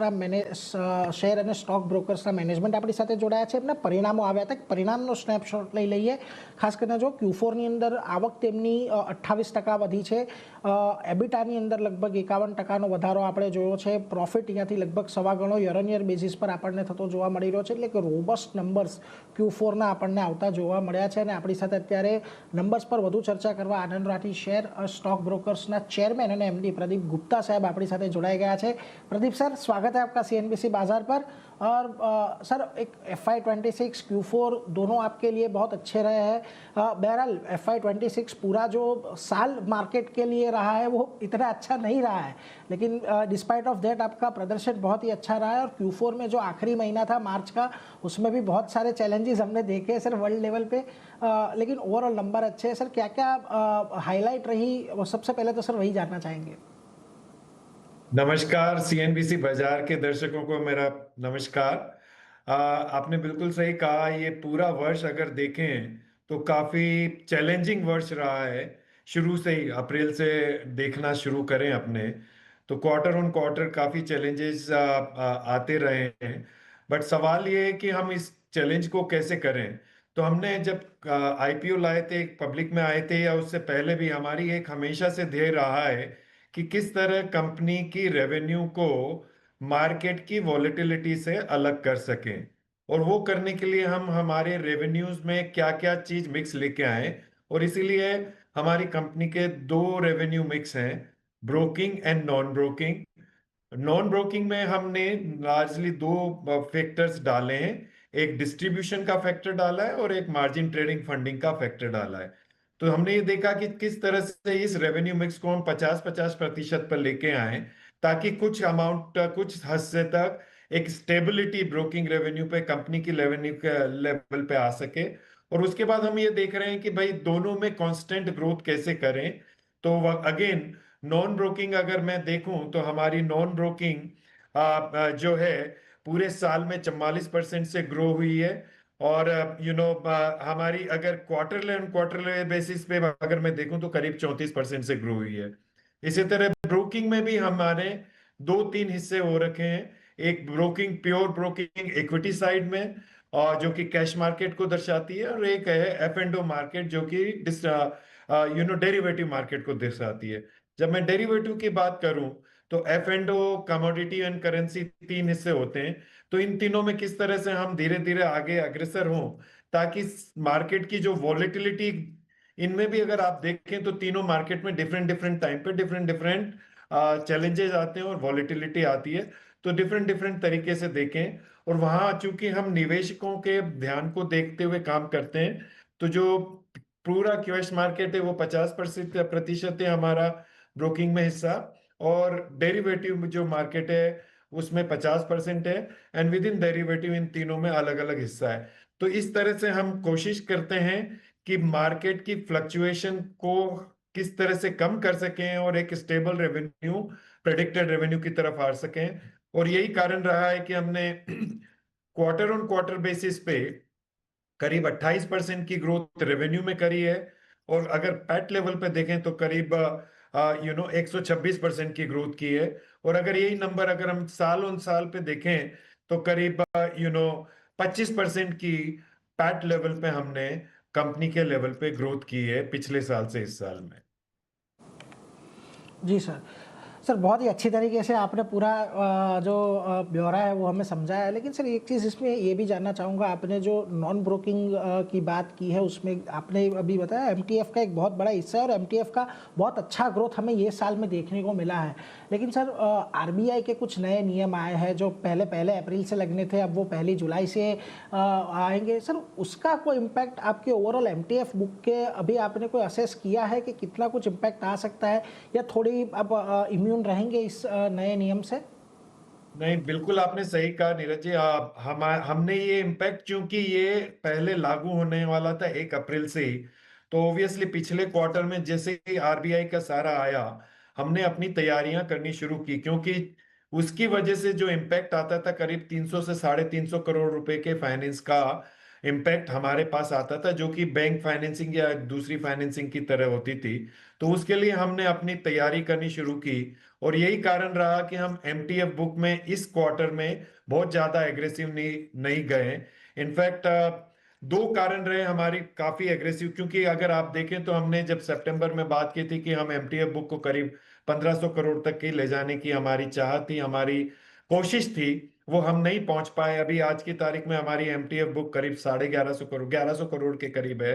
બ્રોકર્સના share અને stock બ્રોકર્સના management આપણી સાથે જોડાયા છે. એમના પરિણામો આવ્યા હતા. પરિણામનો સ્નેપશોટ લઈ લઈએ. ખાસ કરીને જો Q4ની અંદર આવક તેમની 28% વધી છે. એબિટાની અંદર લગભગ 51%નો વધારો આપણે જોયો છે. પ્રોફિટ અહીંયાથી લગભગ સવા ગણો યર ઓન યર બેઝિસ પર આપણને થતો જોવા મળી રહ્યો છે. એટલે કે રોબસ્ટ નંબર્સ Q4ના આપણને આવતા જોવા મળ્યા છે. અને આપણી સાથે અત્યારે નંબર્સ પર વધુ ચર્ચા કરવા આનંદ રાઠી શેર स्टॉक ब्रोकर्स ना चेयरमैन और एमडी प्रदीप गुप्ता साहब अपनी साथ जुड़ाए गया है. प्रदीप सर, स्वागत है आपका CNBC बाजार पर. और सर, एक FY26 Q4 दोनों आपके लिए बहुत अच्छे रहे हैं. बहरहाल FY26 पूरा जो साल मार्केट के लिए रहा है वो इतना अच्छा नहीं रहा है, लेकिन डिस्पाइट ऑफ दैट आपका प्रदर्शन बहुत ही अच्छा रहा है. और Q4 में जो आखिरी महीना था मार्च का, उसमें भी बहुत सारे चैलेंजेस हमने देखे सर वर्ल्ड लेवल पे, लेकिन ओवरऑल नंबर अच्छे हैं. सर, क्या क्या हाईलाइट रही, वो सबसे पहले तो सर वही जानना चाहेंगे. नमस्कार, CNBC बाजार के दर्शकों को मेरा नमस्कार. आपने बिल्कुल सही कहा. ये पूरा वर्ष अगर देखें तो काफी चैलेंजिंग वर्ष रहा है. शुरू से ही अप्रैल से देखना शुरू करें अपने, तो क्वार्टर ऑन क्वार्टर काफी चैलेंजेस आते रहे हैं. बट सवाल ये है कि हम इस चैलेंज को कैसे करें. तो हमने जब IPO लाए थे, पब्लिक में आए थे, या उससे पहले भी हमारी एक हमेशा से ध्येय रहा है कि किस तरह कंपनी की रेवेन्यू को मार्केट की वॉलेटिलिटी से अलग कर सकें. और वो करने के लिए हम हमारे रेवेन्यूज में क्या क्या चीज मिक्स लेके आए. और इसीलिए हमारी कंपनी के दो रेवेन्यू मिक्स हैं, broking and non broking. Non broking में हमने लार्जली दो फैक्टर्स डाले हैं. एक डिस्ट्रीब्यूशन का फैक्टर डाला है और एक मार्जिन ट्रेडिंग फंडिंग का फैक्टर डाला है. तो हमने ये देखा कि किस तरह से इस रेवेन्यू मिक्स को हम 50-50% पर लेके आए, ताकि कुछ अमाउंट, कुछ हद से तक एक स्टेबिलिटी ब्रोकिंग रेवेन्यू पे, कंपनी की रेवेन्यू के लेवल पे आ सके. और उसके बाद हम ये देख रहे हैं कि भाई दोनों में कांस्टेंट ग्रोथ कैसे करें. तो अगेन नॉन ब्रोकिंग अगर मैं देखूं तो हमारी नॉन ब्रोकिंग जो है पूरे साल में 44% से ग्रो हुई है. और हमारी अगर क्वार्टरली बेसिस पे अगर मैं देखूं तो करीब 34% से ग्रो हुई है. इसी तरह ब्रोकिंग में भी हमारे दो तीन हिस्से हो रखे हैं. एक broking, pure broking equity side में, और जो कि कैश मार्केट को दर्शाती है, और एक है F&O मार्केट जो कि डेरिवेटिव मार्केट को दर्शाती है. जब मैं डेरिवेटिव की बात करूं तो F&O, कमोडिटी एंड करेंसी तीन हिस्से होते हैं. तो इन तीनों में किस तरह से हम धीरे धीरे आगे अग्रसर हों, ताकि मार्केट की जो वॉलेटिलिटी, इनमें भी अगर आप देखें तो तीनों मार्केट में डिफरेंट डिफरेंट टाइम पे डिफरेंट डिफरेंट चैलेंजेस आते हैं और वॉलेटिलिटी आती है. तो डिफरेंट डिफरेंट तरीके से देखें. और वहां चूंकि हम निवेशकों के ध्यान को देखते हुए काम करते हैं, तो जो पूरा कैश मार्केट है वो 50% है हमारा ब्रोकिंग में हिस्सा, और डेरिवेटिव जो मार्केट है उसमें 50% है. And with in derivative in तीनों में अलग अलग हिस्सा है. तो इस तरह से हम कोशिश करते हैं कि मार्केट की फ्लक्चुएशन को किस तरह से कम कर सकें और एक स्टेबल रेवेन्यू, प्रेडिक्टेड रेवेन्यू की तरफ आ सकें. और यही कारण रहा है कि हमने क्वार्टर ऑन क्वार्टर बेसिस पे करीब 28% की ग्रोथ रेवेन्यू में करी है. और अगर पैट लेवल पे देखें तो करीब 126% की ग्रोथ की है. और अगर यही नंबर अगर हम साल ऑन साल पे देखें तो करीब 25% की पैट लेवल पे हमने कंपनी के लेवल पे ग्रोथ की है पिछले साल से इस साल में. जी सर. सर, बहुत ही अच्छी तरीके से आपने पूरा जो ब्यौरा है वो हमें समझाया है. लेकिन सर, एक चीज़ इसमें ये भी जानना चाहूँगा, आपने जो नॉन ब्रोकिंग की बात की है उसमें आपने अभी बताया MTF का एक बहुत बड़ा हिस्सा है, और MTF का बहुत अच्छा ग्रोथ हमें ये साल में देखने को मिला है. लेकिन सर, RBI के कुछ नए नियम आए हैं जो पहले अप्रैल से लगने थे, अब वो 1 जुलाई से आएंगे. सर, उसका कोई इम्पैक्ट आपके ओवरऑल MTF बुक के अभी आपने कोई असेस किया है कि कितना कुछ इम्पैक्ट आ सकता है, या थोड़ी अब इम्यून रहेंगे इस नए नियम से? नहीं, बिल्कुल आपने सही कहा नीरज जी. हमने ये इम्पैक्ट, चूंकि ये पहले लागू होने वाला था 1 अप्रैल से ही, तो ऑब्वियसली पिछले क्वार्टर में जैसे ही RBI का सारा आया, हमने अपनी तैयारियां करनी शुरू की. क्योंकि उसकी वजह से जो इम्पैक्ट आता था, करीब 300 से 350 करोड़ रुपए के फाइनेंस का इम्पैक्ट हमारे पास आता था, जो कि बैंक फाइनेंसिंग या दूसरी फाइनेंसिंग की तरह होती थी. तो उसके लिए हमने अपनी तैयारी करनी शुरू की. और यही कारण रहा कि हम एमटीएफ बुक में इस क्वार्टर में बहुत ज्यादा एग्रेसिव नहीं नहीं गए। इनफैक्ट दो कारण रहे हमारी काफी एग्रेसिव, क्योंकि अगर आप देखें तो हमने जब सितंबर में बात की थी कि हम एमटीएफ बुक को करीब 1500 करोड़ तक की ले जाने की हमारी चाह थी, हमारी कोशिश थी, वो हम नहीं पहुंच पाए। अभी आज की तारीख में हमारी एमटीएफ बुक करीब 1150 करोड़ 1100 करोड़ के करीब है।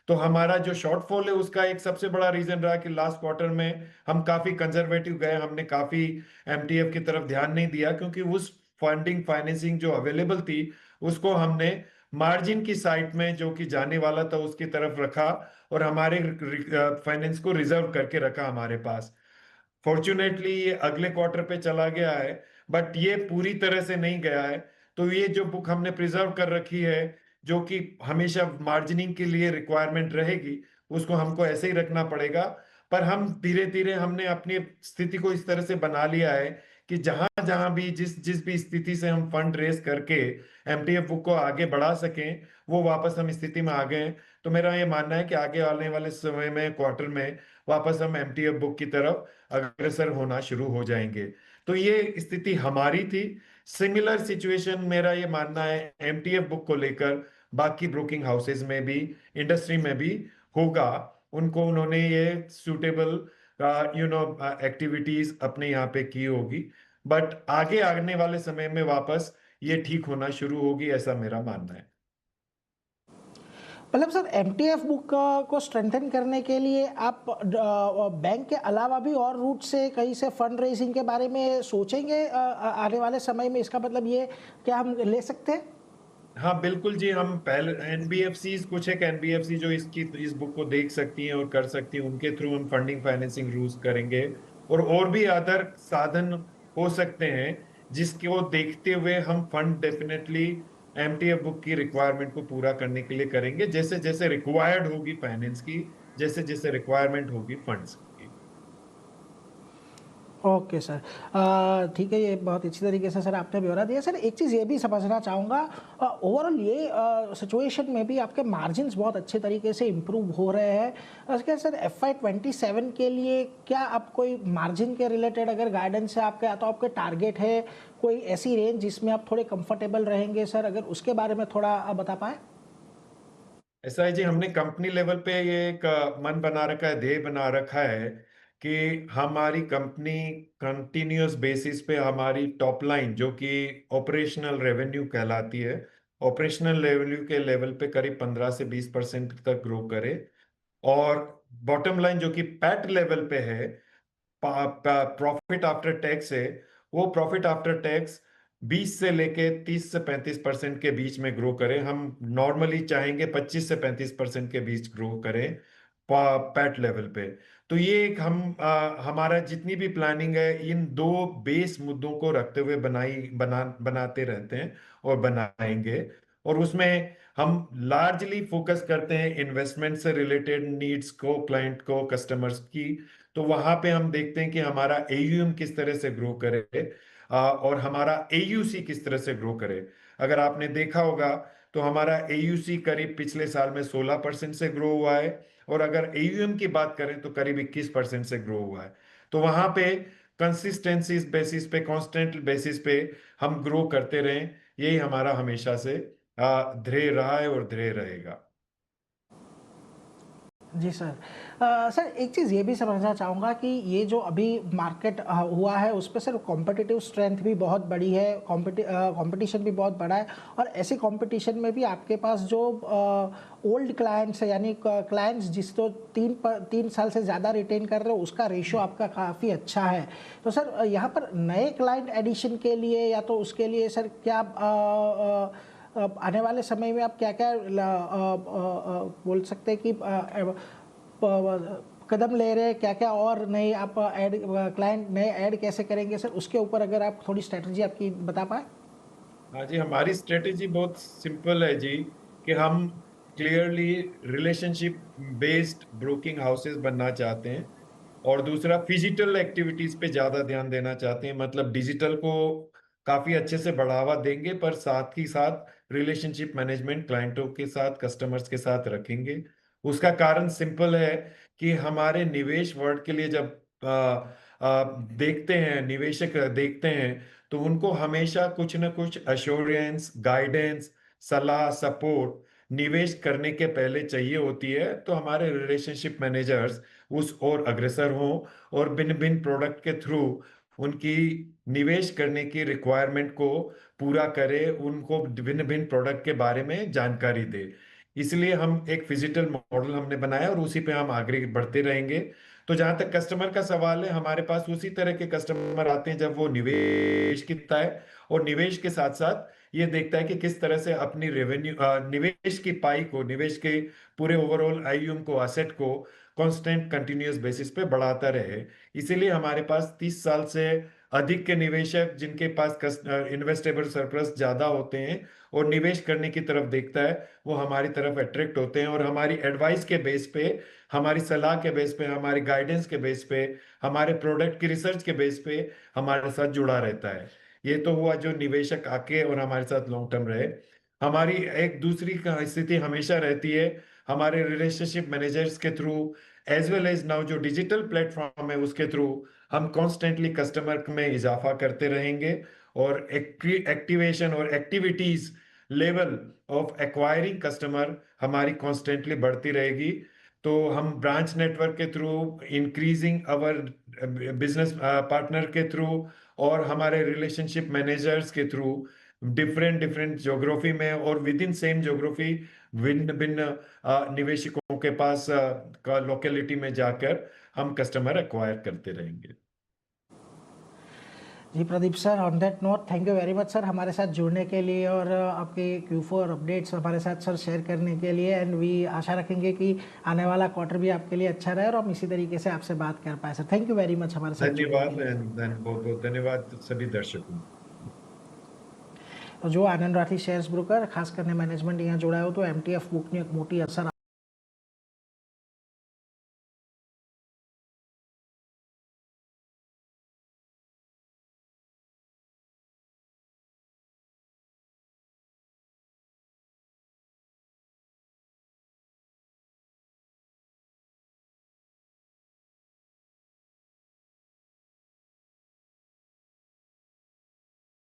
तो हमारा जो शॉर्टफॉल है उसका एक सबसे बड़ा रीजन रहा कि लास्ट क्वार्टर में हम काफी कंजर्वेटिव गए, हमने काफी एमटीएफ की तरफ ध्यान नहीं दिया, क्योंकि उस फंडिंग फाइनेंसिंग जो अवेलेबल थी उसको हमने मार्जिन की साइड में जो कि जाने वाला था उसकी तरफ रखा, और हमारे फाइनेंस को रिजर्व करके रखा हमारे पास। फॉर्चुनेटली ये अगले क्वार्टर पे चला गया है, बट ये पूरी तरह से नहीं गया है। तो ये जो बुक हमने प्रिजर्व कर रखी है, जो कि हमेशा मार्जिनिंग के लिए रिक्वायरमेंट रहेगी, उसको हमको ऐसे ही रखना पड़ेगा। पर हम धीरे धीरे हमने अपनी स्थिति को इस तरह से बना लिया है कि जहां जहां भी जिस जिस भी स्थिति से हम फंड रेस करके एमटीएफ बुक को आगे बढ़ा सकें, वो वापस हम स्थिति में आ गए हैं। तो मेरा ये मानना है कि आगे आने वाले समय में क्वार्टर में वापस हम एमटीएफ बुक की तरफ अग्रसर होना शुरू हो जाएंगे। तो ये स्थिति हमारी थी। सिमिलर सिचुएशन मेरा ये मानना है एमटीएफ बुक को लेकर बाकी ब्रोकिंग हाउसेज में भी, इंडस्ट्री में भी होगा। उनको उन्होंने ये सूटेबल एक्टिविटीज अपने यहाँ पे की होगी, बट आगे आने वाले समय में वापस ये ठीक होना शुरू होगी, ऐसा मेरा मानना है। मतलब सर एमटीएफ बुक को स्ट्रेंथन करने के लिए आप बैंक के अलावा भी और रूट से कहीं से फंड रेजिंग के बारे में सोचेंगे आने वाले समय में? इसका मतलब ये क्या हम ले सकते हैं? हाँ बिल्कुल जी, हम पहले एनबीएफसी, कुछ एक एनबीएफसी जो इस बुक को देख सकती हैं और कर सकती हैं, उनके थ्रू हम फंडिंग फाइनेंसिंग यूज करेंगे। और भी अदर साधन हो सकते हैं जिसको देखते हुए हम फंड डेफिनेटली एमटीएफ बुक की रिक्वायरमेंट को पूरा करने के लिए करेंगे, जैसे जैसे रिक्वायर्ड होगी फाइनेंस की, जैसे जैसे रिक्वायरमेंट होगी फंड्स की। ओके सर, ठीक है, ये बहुत अच्छी तरीके से सर आपने ब्यौरा दिया। सर एक चीज़ ये भी समझना चाहूँगा, ओवरऑल ये सिचुएशन में भी आपके मार्जिन्स बहुत अच्छे तरीके से इम्प्रूव हो रहे हैं। उसके सर FY27 के लिए क्या आप कोई मार्जिन के रिलेटेड अगर गाइडेंस है आपके, तो आपके टारगेट है कोई ऐसी रेंज जिसमें आप थोड़े कंफर्टेबल रहेंगे सर, अगर उसके बारे में थोड़ा बता पाए? ऐसा है जी, हमने कंपनी लेवल पे ये एक मन बना रखा है, ध्येय बना रखा है कि हमारी कंपनी कंटिन्यूअस बेसिस पे हमारी टॉप लाइन जो कि ऑपरेशनल रेवेन्यू कहलाती है, ऑपरेशनल रेवेन्यू के लेवल पे करीब 15 से 20% तक ग्रो करे। और बॉटम लाइन जो कि पैट लेवल पे है, प्रॉफिट आफ्टर टैक्स है, वो प्रॉफिट आफ्टर टैक्स 20 से लेके 30 से 35% के बीच में ग्रो करें। हम नॉर्मली चाहेंगे 25 से 35% के बीच ग्रो करें पैट लेवल पे। तो ये एक हमारा जितनी भी प्लानिंग है इन दो बेस मुद्दों को रखते हुए बनाते रहते हैं और बनाएंगे। और उसमें हम लार्जली फोकस करते हैं इन्वेस्टमेंट से रिलेटेड नीड्स को, क्लाइंट को, कस्टमर्स की। तो वहां पे हम देखते हैं कि हमारा एयूएम किस तरह से ग्रो करे, और हमारा एयूसी किस तरह से ग्रो करे। अगर आपने देखा होगा तो हमारा एयूसी करीब पिछले साल में 16% से ग्रो हुआ है, और अगर एयूएम की बात करें तो करीब 21% से ग्रो हुआ है। तो वहां पे कंसिस्टेंसी बेसिस पे, कांस्टेंट बेसिस पे हम ग्रो करते रहें, यही हमारा हमेशा से ध्येय रहा है और ध्येय रहेगा। जी सर, सर एक चीज़ ये भी समझना चाहूँगा कि ये जो अभी मार्केट हुआ है उस पे सर कॉम्पिटिटिव स्ट्रेंथ भी बहुत बड़ी है, कंपटीशन भी बहुत बड़ा है, और ऐसे कंपटीशन में भी आपके पास जो ओल्ड क्लाइंट्स है, यानी क्लाइंट्स जिस तो 3 साल से ज़्यादा रिटेन कर रहे हो, उसका रेशो आपका काफ़ी अच्छा है। तो सर यहाँ पर नए क्लाइंट एडिशन के लिए या तो उसके लिए सर क्या अब आने वाले समय में आप क्या क्या बोल सकते हैं कि कदम ले रहे हैं, क्या क्या और नए आप ऐड क्लाइंट नए ऐड कैसे करेंगे सर, उसके ऊपर अगर आप थोड़ी स्ट्रेटजी आपकी बता पाए? हाँ जी, हमारी स्ट्रेटेजी बहुत सिंपल है जी, कि हम clearly relationship based broking houses बनना चाहते हैं। और दूसरा, फिजिकल एक्टिविटीज पे ज्यादा ध्यान देना चाहते हैं, मतलब डिजिटल को काफी अच्छे से बढ़ावा देंगे, पर साथ ही साथ रिलेशनशिप मैनेजमेंट क्लाइंटों के साथ, कस्टमर्स के साथ रखेंगे। उसका कारण सिंपल है कि हमारे निवेश वर्ल्ड के लिए जब देखते हैं, निवेशक देखते हैं, तो उनको हमेशा कुछ ना कुछ एश्योरेंस, गाइडेंस, सलाह, सपोर्ट निवेश करने के पहले चाहिए होती है। तो हमारे रिलेशनशिप मैनेजर्स उस ओर अग्रसर हों और भिन्न-भिन्न प्रोडक्ट के थ्रू उनकी निवेश करने की रिक्वायरमेंट को पूरा करें, उनको भिन्न-भिन्न प्रोडक्ट के बारे में जानकारी दें। इसलिए हम एक फिजिकल मॉडल हमने बनाया और उसी पे हम आगे बढ़ते रहेंगे। तो जहाँ तक कस्टमर का सवाल है, हमारे पास उसी तरह के कस्टमर आते हैं जब वो निवेश करता है और निवेश के साथ-साथ ये देखता है कि किस तरह से अपनी निवेश की पाई को, निवेश के पूरे ओवरऑल आईयूएम को, एसेट को कांस्टेंट कंटीन्यूअस बेसिस पे बढ़ाता रहे। इसीलिए हमारे पास 30 साल से अधिक के निवेशक जिनके पास इन्वेस्टेबल सरप्लस ज़्यादा होते हैं और निवेश करने की तरफ देखता है, वो हमारी तरफ अट्रैक्ट होते हैं और हमारी एडवाइस के बेस पे, हमारी सलाह के बेस पे, हमारी गाइडेंस के बेस पे, हमारे प्रोडक्ट की रिसर्च के बेस पे हमारे साथ जुड़ा रहता है। ये तो हुआ जो निवेशक आके और हमारे साथ लॉन्ग टर्म रहे। हमारी एक दूसरी स्थिति हमेशा रहती है, हमारे रिलेशनशिप मैनेजर्स के through as well as now जो डिजिटल प्लेटफॉर्म है उसके थ्रू हम कॉन्स्टेंटली कस्टमर में इजाफा करते रहेंगे और एक्टिवेशन और activities level of acquiring customer हमारी कॉन्स्टेंटली बढ़ती रहेगी। तो हम ब्रांच नेटवर्क के through, increasing our business partner के थ्रू और हमारे रिलेशनशिप मैनेजर्स के थ्रू डिफरेंट डिफरेंट ज्योग्राफी में और विद इन सेम ज्योग्राफी भिन्न भिन्न निवेशकों के पास का लोकेलिटी में जाकर हम कस्टमर एक्वायर करते रहेंगे। जी Pradeep sir, on that note thank you very much sir हमारे साथ जुड़ने के लिए और आपके Q4 अपडेट्स हमारे साथ सर शेयर करने के लिए। एंड वी आशा रखेंगे कि आने वाला क्वार्टर भी आपके लिए अच्छा रहे और हम इसी तरीके से आपसे बात कर पाए। Sir thank you very much हमारे साथ जुड़ने धन्यवाद के लिए। बहुत बहुत धन्यवाद सभी दर्शकों। તો જો આનંદ રાઠી શેર્સ બ્રોકર ખાસ કરીને મેનેજમેન્ટ અહીંયા જોડાયો તો MTF બુકની એક મોટી અસર